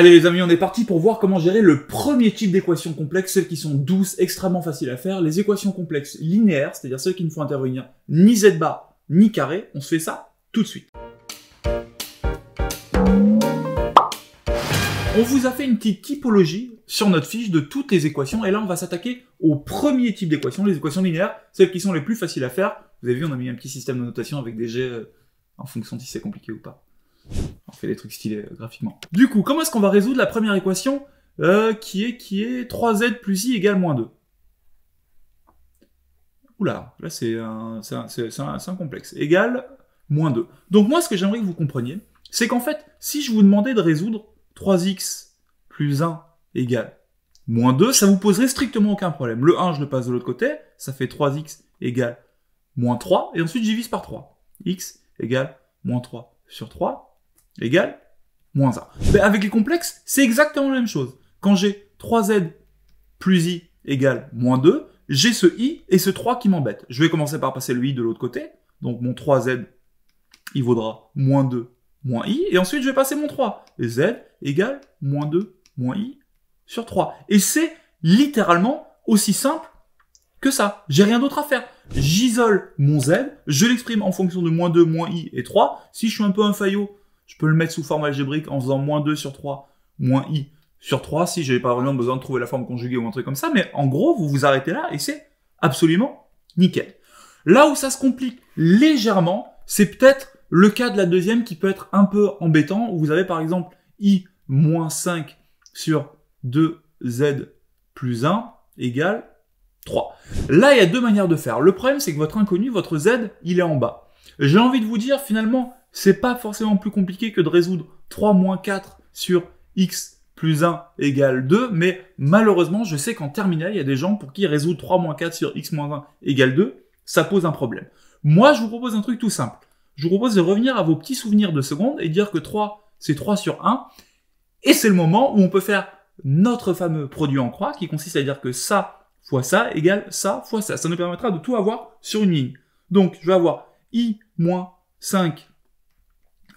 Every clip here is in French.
Allez les amis, on est parti pour voir comment gérer le premier type d'équations complexes, celles qui sont douces, extrêmement faciles à faire, les équations complexes linéaires, c'est-à-dire celles qui ne font intervenir ni z bar ni carré. On se fait ça tout de suite. On vous a fait une petite typologie sur notre fiche de toutes les équations, et là on va s'attaquer au premier type d'équations, les équations linéaires, celles qui sont les plus faciles à faire. Vous avez vu, on a mis un petit système de notation avec des jets en fonction de si c'est compliqué ou pas. On fait des trucs stylés graphiquement. Du coup, comment est-ce qu'on va résoudre la première équation qui est 3z plus i égale moins 2? Oula, là c'est un complexe. Égale moins 2. Donc moi, ce que j'aimerais que vous compreniez, c'est qu'en fait, si je vous demandais de résoudre 3x plus 1 égale moins 2, ça vous poserait strictement aucun problème. Le 1, je le passe de l'autre côté, ça fait 3x égale moins 3, et ensuite je divise par 3. X égale moins 3 sur 3 égale moins 1. Mais avec les complexes, c'est exactement la même chose. Quand j'ai 3z plus i égale moins 2, j'ai ce i et ce 3 qui m'embêtent. Je vais commencer par passer le i de l'autre côté. Donc mon 3z, il vaudra moins 2 moins i. Et ensuite, je vais passer mon 3. Et z égale moins 2 moins i sur 3. Et c'est littéralement aussi simple que ça. J'ai rien d'autre à faire. J'isole mon z, je l'exprime en fonction de moins 2, moins i et 3. Si je suis un peu un faillot, je peux le mettre sous forme algébrique en faisant moins 2 sur 3, moins i sur 3, si j'avais pas vraiment besoin de trouver la forme conjuguée ou un truc comme ça. Mais en gros, vous vous arrêtez là et c'est absolument nickel. Là où ça se complique légèrement, c'est peut-être le cas de la deuxième qui peut être un peu embêtant, où vous avez par exemple i moins 5 sur 2z plus 1 égale 3. Là, il y a deux manières de faire. Le problème, c'est que votre inconnu, votre z, il est en bas. J'ai envie de vous dire, finalement, c'est pas forcément plus compliqué que de résoudre 3 moins 4 sur x plus 1 égale 2, mais malheureusement, je sais qu'en terminale, il y a des gens pour qui résoudre 3 moins 4 sur x moins 1 égale 2, ça pose un problème. Moi, je vous propose un truc tout simple. Je vous propose de revenir à vos petits souvenirs de seconde et dire que 3, c'est 3 sur 1, et c'est le moment où on peut faire notre fameux produit en croix, qui consiste à dire que ça fois ça égale ça fois ça. Ça nous permettra de tout avoir sur une ligne. Donc, je vais avoir i moins 5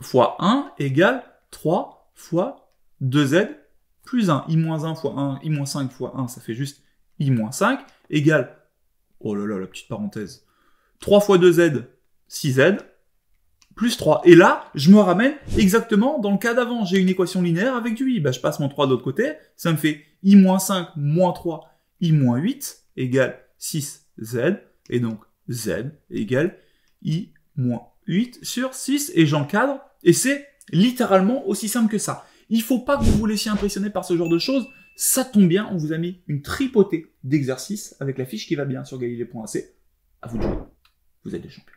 fois 1 égale 3 fois 2z plus 1. I moins 1 fois 1, I moins 5 fois 1, ça fait juste I moins 5, égale, oh là là, la petite parenthèse, 3 fois 2z, 6z, plus 3. Et là, je me ramène exactement dans le cas d'avant. J'ai une équation linéaire avec du i. Bah, je passe mon 3 de l'autre côté, ça me fait I moins 5 moins 3, I moins 8, égale 6z, et donc z égale I moins 8 sur 6, et j'encadre, et c'est littéralement aussi simple que ça. Il faut pas que vous vous laissiez impressionner par ce genre de choses, ça tombe bien, on vous a mis une tripotée d'exercices avec la fiche qui va bien sur galilée.ac. À vous de jouer, vous êtes des champions.